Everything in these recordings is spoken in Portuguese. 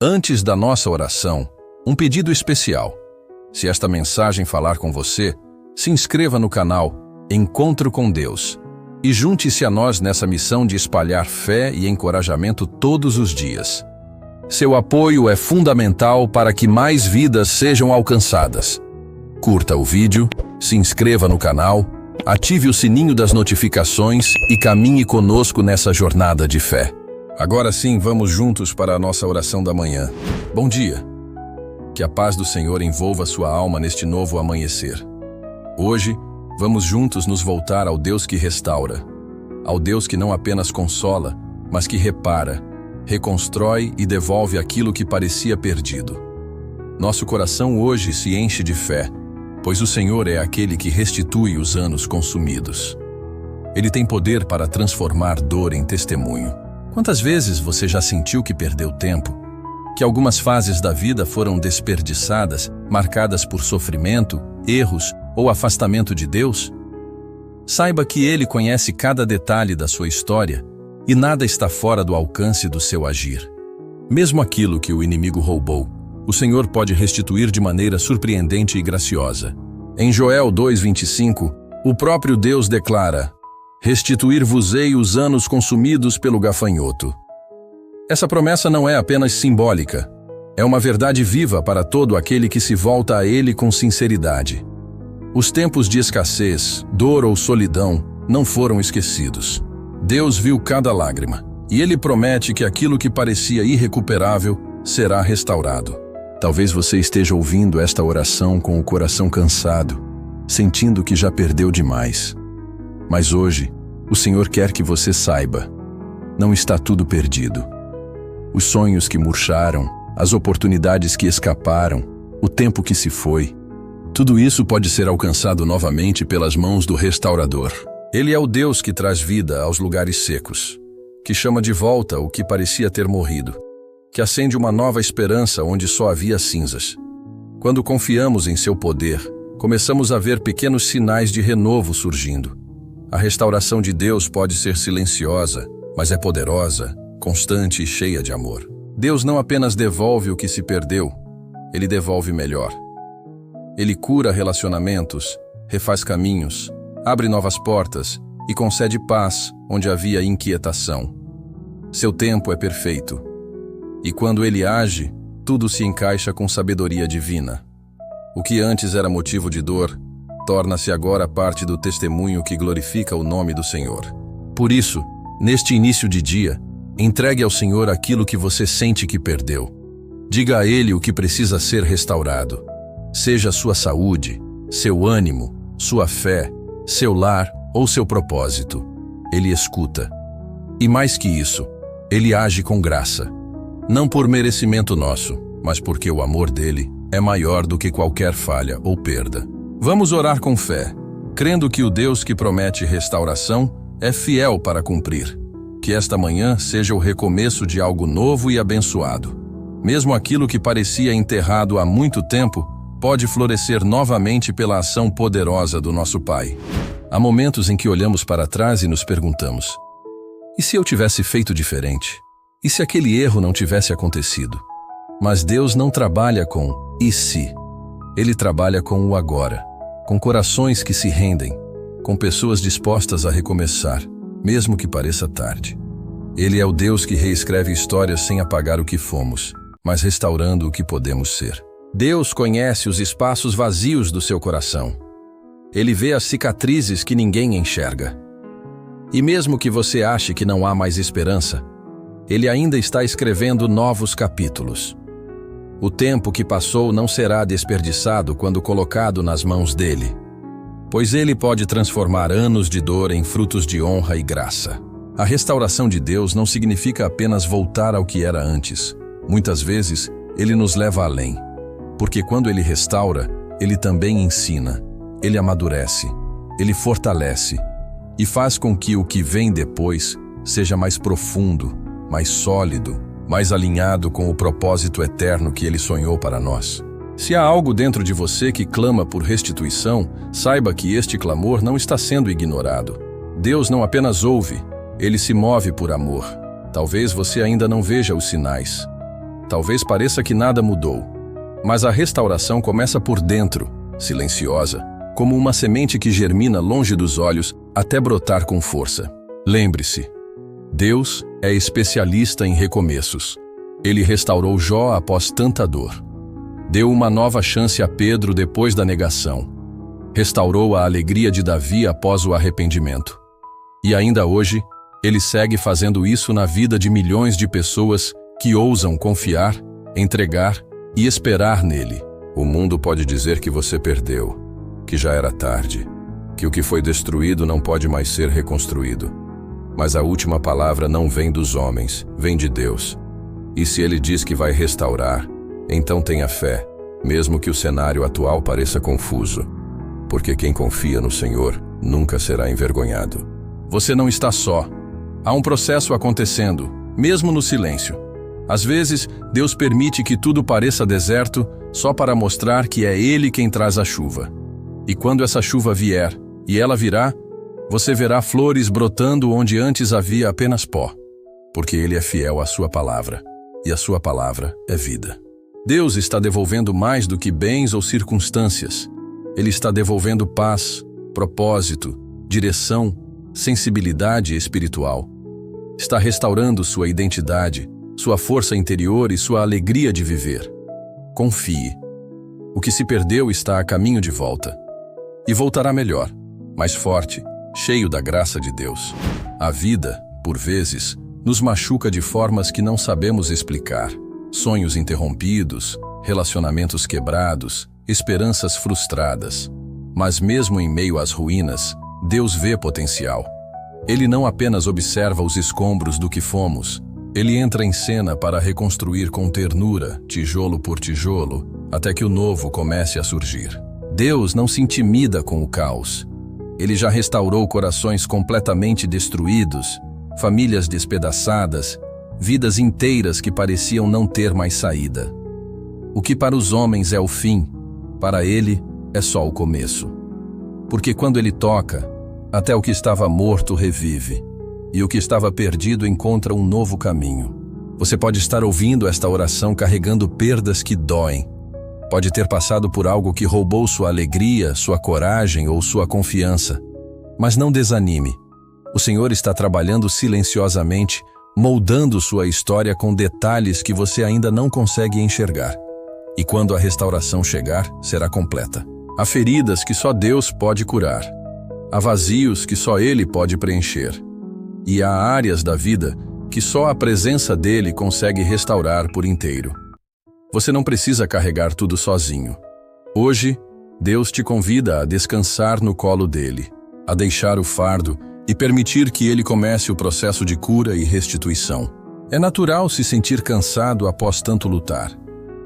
Antes da nossa oração, um pedido especial. Se esta mensagem falar com você, se inscreva no canal Encontro com Deus e junte-se a nós nessa missão de espalhar fé e encorajamento todos os dias. Seu apoio é fundamental para que mais vidas sejam alcançadas. Curta o vídeo, se inscreva no canal, ative o sininho das notificações e caminhe conosco nessa jornada de fé. Agora sim, vamos juntos para a nossa oração da manhã. Bom dia. Que a paz do Senhor envolva sua alma neste novo amanhecer. Hoje, vamos juntos nos voltar ao Deus que restaura, ao Deus que não apenas consola, mas que repara, reconstrói e devolve aquilo que parecia perdido. Nosso coração hoje se enche de fé, pois o Senhor é aquele que restitui os anos consumidos. Ele tem poder para transformar dor em testemunho. Quantas vezes você já sentiu que perdeu tempo? Que algumas fases da vida foram desperdiçadas, marcadas por sofrimento, erros ou afastamento de Deus? Saiba que Ele conhece cada detalhe da sua história e nada está fora do alcance do seu agir. Mesmo aquilo que o inimigo roubou, o Senhor pode restituir de maneira surpreendente e graciosa. Em Joel 2:25, o próprio Deus declara: restituir-vos-ei os anos consumidos pelo gafanhoto. Essa promessa não é apenas simbólica, é uma verdade viva para todo aquele que se volta a Ele com sinceridade. Os tempos de escassez, dor ou solidão não foram esquecidos. Deus viu cada lágrima, e Ele promete que aquilo que parecia irrecuperável será restaurado. Talvez você esteja ouvindo esta oração com o coração cansado, sentindo que já perdeu demais. Mas hoje, o Senhor quer que você saiba, não está tudo perdido. Os sonhos que murcharam, as oportunidades que escaparam, o tempo que se foi, tudo isso pode ser alcançado novamente pelas mãos do Restaurador. Ele é o Deus que traz vida aos lugares secos, que chama de volta o que parecia ter morrido, que acende uma nova esperança onde só havia cinzas. Quando confiamos em seu poder, começamos a ver pequenos sinais de renovo surgindo. A restauração de Deus pode ser silenciosa, mas é poderosa, constante e cheia de amor. Deus não apenas devolve o que se perdeu, Ele devolve melhor. Ele cura relacionamentos, refaz caminhos, abre novas portas e concede paz onde havia inquietação. Seu tempo é perfeito. E quando Ele age, tudo se encaixa com sabedoria divina. O que antes era motivo de dor, torna-se agora parte do testemunho que glorifica o nome do Senhor. Por isso, neste início de dia, entregue ao Senhor aquilo que você sente que perdeu. Diga a Ele o que precisa ser restaurado. Seja sua saúde, seu ânimo, sua fé, seu lar ou seu propósito. Ele escuta. E mais que isso, Ele age com graça. Não por merecimento nosso, mas porque o amor dele é maior do que qualquer falha ou perda. Vamos orar com fé, crendo que o Deus que promete restauração é fiel para cumprir. Que esta manhã seja o recomeço de algo novo e abençoado. Mesmo aquilo que parecia enterrado há muito tempo, pode florescer novamente pela ação poderosa do nosso Pai. Há momentos em que olhamos para trás e nos perguntamos: e se eu tivesse feito diferente? E se aquele erro não tivesse acontecido? Mas Deus não trabalha com "e se". Ele trabalha com o agora, com corações que se rendem, com pessoas dispostas a recomeçar, mesmo que pareça tarde. Ele é o Deus que reescreve histórias sem apagar o que fomos, mas restaurando o que podemos ser. Deus conhece os espaços vazios do seu coração. Ele vê as cicatrizes que ninguém enxerga. E mesmo que você ache que não há mais esperança, Ele ainda está escrevendo novos capítulos. O tempo que passou não será desperdiçado quando colocado nas mãos dele, pois Ele pode transformar anos de dor em frutos de honra e graça. A restauração de Deus não significa apenas voltar ao que era antes. Muitas vezes, Ele nos leva além, porque quando Ele restaura, Ele também ensina, Ele amadurece, Ele fortalece e faz com que o que vem depois seja mais profundo, mais sólido, mais alinhado com o propósito eterno que Ele sonhou para nós. Se há algo dentro de você que clama por restituição, saiba que este clamor não está sendo ignorado. Deus não apenas ouve, Ele se move por amor. Talvez você ainda não veja os sinais, Talvez pareça que nada mudou, mas a restauração começa por dentro, silenciosa, como uma semente que germina longe dos olhos até brotar com força. Lembre-se, Deus é especialista em recomeços. Ele restaurou Jó após tanta dor. Deu uma nova chance a Pedro depois da negação. Restaurou a alegria de Davi após o arrependimento. E ainda hoje, ele segue fazendo isso na vida de milhões de pessoas que ousam confiar, entregar e esperar nele. O mundo pode dizer que você perdeu, que já era tarde, que o que foi destruído não pode mais ser reconstruído. Mas a última palavra não vem dos homens, vem de Deus. E se ele diz que vai restaurar, então tenha fé, mesmo que o cenário atual pareça confuso, porque quem confia no Senhor nunca será envergonhado. Você não está só. Há um processo acontecendo, mesmo no silêncio. Às vezes, Deus permite que tudo pareça deserto só para mostrar que é Ele quem traz a chuva. E quando essa chuva vier, e ela virá, você verá flores brotando onde antes havia apenas pó, porque Ele é fiel à sua palavra, e a sua palavra é vida. Deus está devolvendo mais do que bens ou circunstâncias. Ele está devolvendo paz, propósito, direção, sensibilidade espiritual. Está restaurando sua identidade, sua força interior e sua alegria de viver. Confie. O que se perdeu está a caminho de volta. E voltará melhor, mais forte, cheio da graça de Deus. A vida, por vezes, nos machuca de formas que não sabemos explicar. Sonhos interrompidos, relacionamentos quebrados, esperanças frustradas. Mas mesmo em meio às ruínas, Deus vê potencial. Ele não apenas observa os escombros do que fomos, ele entra em cena para reconstruir com ternura, tijolo por tijolo, até que o novo comece a surgir. Deus não se intimida com o caos. Ele já restaurou corações completamente destruídos, famílias despedaçadas, vidas inteiras que pareciam não ter mais saída. O que para os homens é o fim, para Ele é só o começo. Porque quando Ele toca, até o que estava morto revive, e o que estava perdido encontra um novo caminho. Você pode estar ouvindo esta oração carregando perdas que doem. Pode ter passado por algo que roubou sua alegria, sua coragem ou sua confiança. Mas não desanime. O Senhor está trabalhando silenciosamente, moldando sua história com detalhes que você ainda não consegue enxergar. E quando a restauração chegar, será completa. Há feridas que só Deus pode curar. Há vazios que só Ele pode preencher. E há áreas da vida que só a presença dEle consegue restaurar por inteiro. Você não precisa carregar tudo sozinho. Hoje, Deus te convida a descansar no colo dEle, a deixar o fardo e permitir que Ele comece o processo de cura e restituição. É natural se sentir cansado após tanto lutar,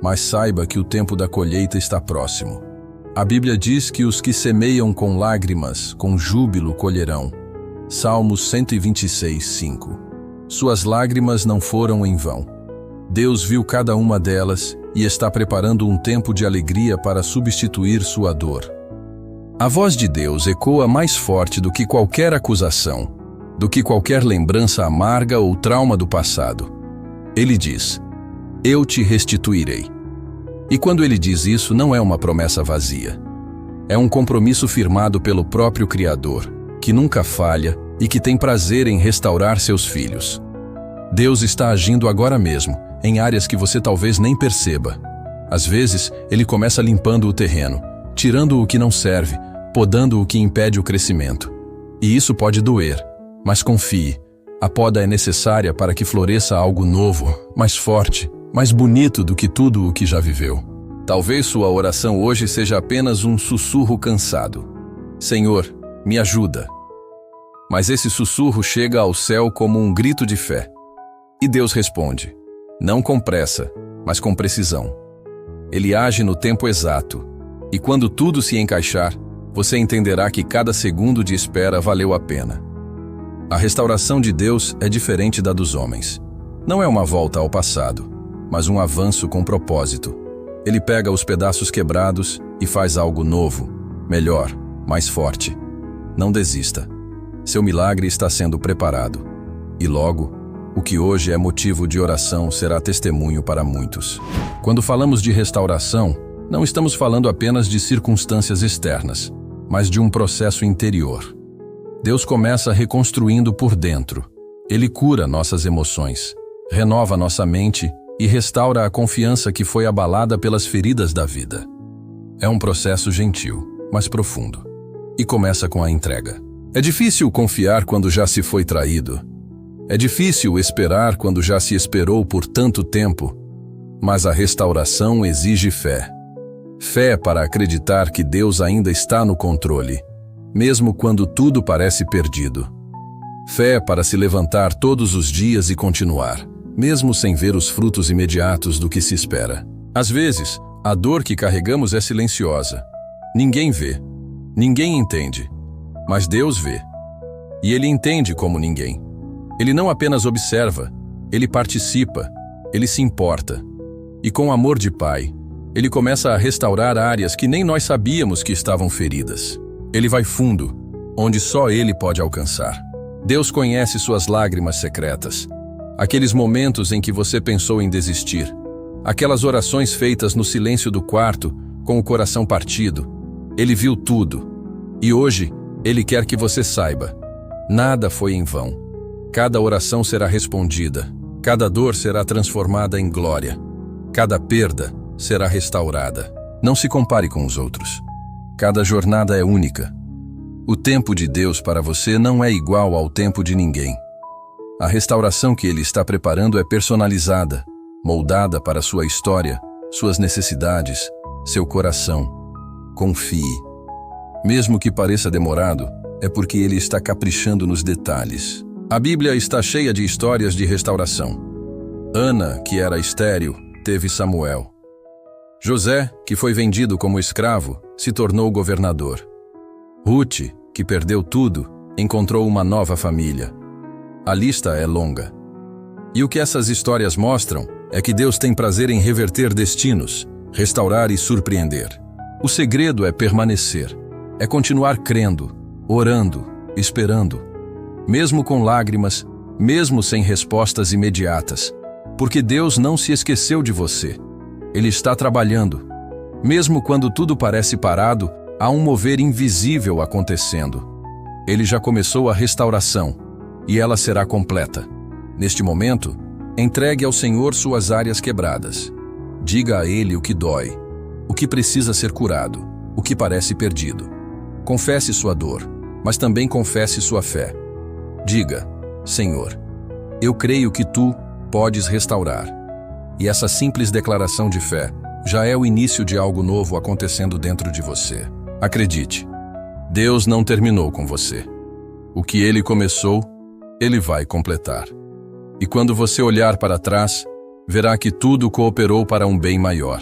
mas saiba que o tempo da colheita está próximo. A Bíblia diz que os que semeiam com lágrimas, com júbilo colherão. Salmos 126, 5. Suas lágrimas não foram em vão. Deus viu cada uma delas e está preparando um tempo de alegria para substituir sua dor. A voz de Deus ecoa mais forte do que qualquer acusação, do que qualquer lembrança amarga ou trauma do passado. Ele diz: eu te restituirei. E quando ele diz isso, não é uma promessa vazia. É um compromisso firmado pelo próprio Criador, que nunca falha e que tem prazer em restaurar seus filhos. Deus está agindo agora mesmo, em áreas que você talvez nem perceba. Às vezes, Ele começa limpando o terreno, tirando o que não serve, podando o que impede o crescimento. E isso pode doer, mas confie, a poda é necessária para que floresça algo novo, mais forte, mais bonito do que tudo o que já viveu. Talvez sua oração hoje seja apenas um sussurro cansado. Senhor, me ajuda. Mas esse sussurro chega ao céu como um grito de fé. E Deus responde, não com pressa, mas com precisão. Ele age no tempo exato, e quando tudo se encaixar, você entenderá que cada segundo de espera valeu a pena. A restauração de Deus é diferente da dos homens. Não é uma volta ao passado, mas um avanço com propósito. Ele pega os pedaços quebrados e faz algo novo, melhor, mais forte. Não desista. Seu milagre está sendo preparado. E logo, O que hoje é motivo de oração será testemunho para muitos. Quando falamos de restauração, não estamos falando apenas de circunstâncias externas, mas de um processo interior. Deus começa reconstruindo por dentro. Ele cura nossas emoções, renova nossa mente e restaura a confiança que foi abalada pelas feridas da vida. É um processo gentil, mas profundo. E começa com a entrega. É difícil confiar quando já se foi traído. É difícil esperar quando já se esperou por tanto tempo. Mas a restauração exige fé. Fé para acreditar que Deus ainda está no controle, mesmo quando tudo parece perdido. Fé para se levantar todos os dias e continuar, mesmo sem ver os frutos imediatos do que se espera. Às vezes, a dor que carregamos é silenciosa. Ninguém vê, ninguém entende, mas Deus vê. E Ele entende como ninguém. Ele não apenas observa, Ele participa, Ele se importa. E com amor de Pai, Ele começa a restaurar áreas que nem nós sabíamos que estavam feridas. Ele vai fundo, onde só Ele pode alcançar. Deus conhece suas lágrimas secretas, aqueles momentos em que você pensou em desistir, aquelas orações feitas no silêncio do quarto, com o coração partido. Ele viu tudo. E hoje, Ele quer que você saiba, nada foi em vão. Cada oração será respondida, cada dor será transformada em glória, cada perda será restaurada. Não se compare com os outros. Cada jornada é única. O tempo de Deus para você não é igual ao tempo de ninguém. A restauração que Ele está preparando é personalizada, moldada para sua história, suas necessidades, seu coração. Confie. Mesmo que pareça demorado, é porque Ele está caprichando nos detalhes. A Bíblia está cheia de histórias de restauração. Ana, que era estéril, teve Samuel. José, que foi vendido como escravo, se tornou governador. Ruth, que perdeu tudo, encontrou uma nova família. A lista é longa. E o que essas histórias mostram é que Deus tem prazer em reverter destinos, restaurar e surpreender. O segredo é permanecer, é continuar crendo, orando, esperando. Mesmo com lágrimas, mesmo sem respostas imediatas, porque Deus não se esqueceu de você. Ele está trabalhando. Mesmo quando tudo parece parado, há um mover invisível acontecendo. Ele já começou a restauração, e ela será completa. Neste momento, entregue ao Senhor suas áreas quebradas. Diga a Ele o que dói, o que precisa ser curado, o que parece perdido. Confesse sua dor, mas também confesse sua fé. Diga, Senhor, eu creio que Tu podes restaurar. E essa simples declaração de fé já é o início de algo novo acontecendo dentro de você. Acredite, Deus não terminou com você. O que Ele começou, Ele vai completar. E quando você olhar para trás, verá que tudo cooperou para um bem maior.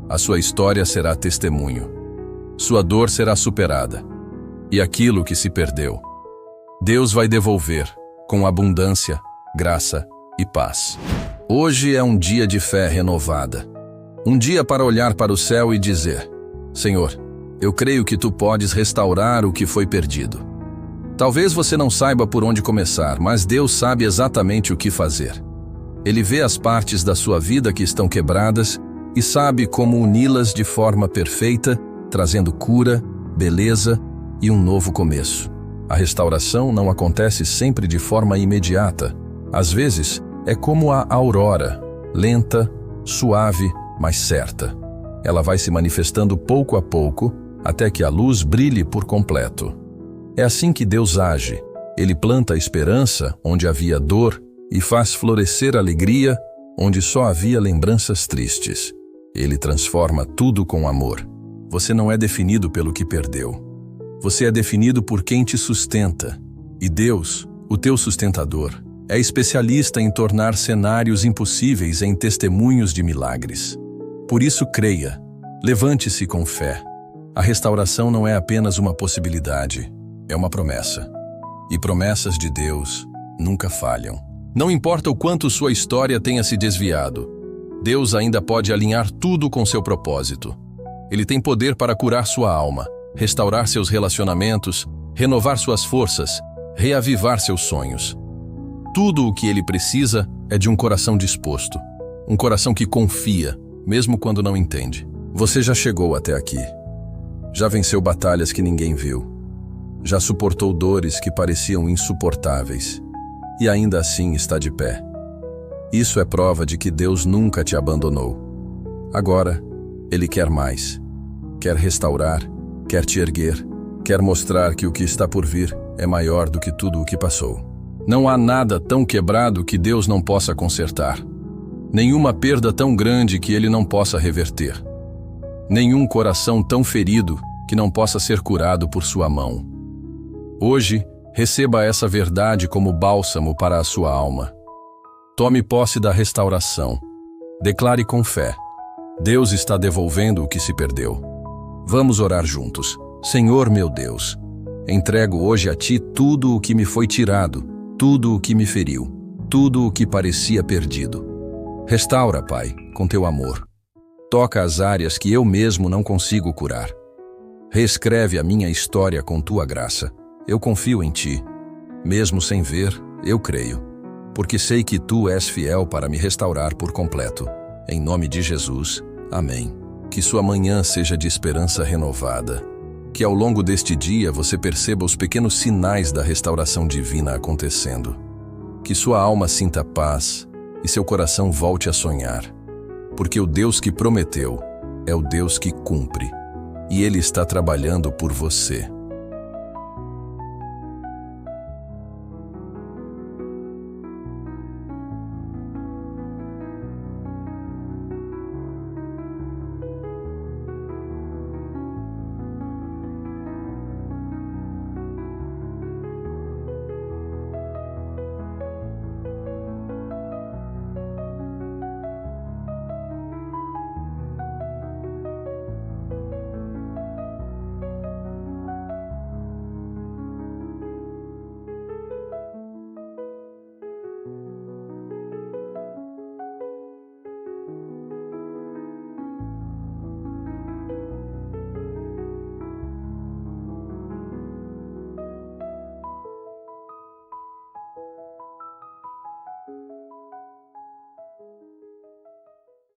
A sua história será testemunho. Sua dor será superada. E aquilo que se perdeu, Deus vai devolver com abundância, graça e paz. Hoje é um dia de fé renovada. Um dia para olhar para o céu e dizer, Senhor, eu creio que Tu podes restaurar o que foi perdido. Talvez você não saiba por onde começar, mas Deus sabe exatamente o que fazer. Ele vê as partes da sua vida que estão quebradas e sabe como uni-las de forma perfeita, trazendo cura, beleza e um novo começo. A restauração não acontece sempre de forma imediata. Às vezes, é como a aurora, lenta, suave, mas certa. Ela vai se manifestando pouco a pouco, até que a luz brilhe por completo. É assim que Deus age. Ele planta a esperança onde havia dor e faz florescer alegria onde só havia lembranças tristes. Ele transforma tudo com amor. Você não é definido pelo que perdeu. Você é definido por quem te sustenta. E Deus, o teu sustentador, é especialista em tornar cenários impossíveis em testemunhos de milagres. Por isso creia, levante-se com fé. A restauração não é apenas uma possibilidade, é uma promessa. E promessas de Deus nunca falham. Não importa o quanto sua história tenha se desviado, Deus ainda pode alinhar tudo com seu propósito. Ele tem poder para curar sua alma, restaurar seus relacionamentos, renovar suas forças, reavivar seus sonhos. Tudo o que ele precisa é de um coração disposto, um coração que confia, mesmo quando não entende. Você já chegou até aqui. Já venceu batalhas que ninguém viu. Já suportou dores que pareciam insuportáveis. E ainda assim está de pé. Isso é prova de que Deus nunca te abandonou. Agora, Ele quer mais. Quer restaurar, quer te erguer, quer mostrar que o que está por vir é maior do que tudo o que passou. Não há nada tão quebrado que Deus não possa consertar. Nenhuma perda tão grande que Ele não possa reverter. Nenhum coração tão ferido que não possa ser curado por sua mão. Hoje, receba essa verdade como bálsamo para a sua alma. Tome posse da restauração. Declare com fé: Deus está devolvendo o que se perdeu. Vamos orar juntos. Senhor meu Deus, entrego hoje a Ti tudo o que me foi tirado, tudo o que me feriu, tudo o que parecia perdido. Restaura, Pai, com Teu amor. Toca as áreas que eu mesmo não consigo curar. Reescreve a minha história com Tua graça. Eu confio em Ti. Mesmo sem ver, eu creio, porque sei que Tu és fiel para me restaurar por completo. Em nome de Jesus, amém. Que sua manhã seja de esperança renovada. Que ao longo deste dia você perceba os pequenos sinais da restauração divina acontecendo. Que sua alma sinta paz e seu coração volte a sonhar. Porque o Deus que prometeu é o Deus que cumpre. E Ele está trabalhando por você.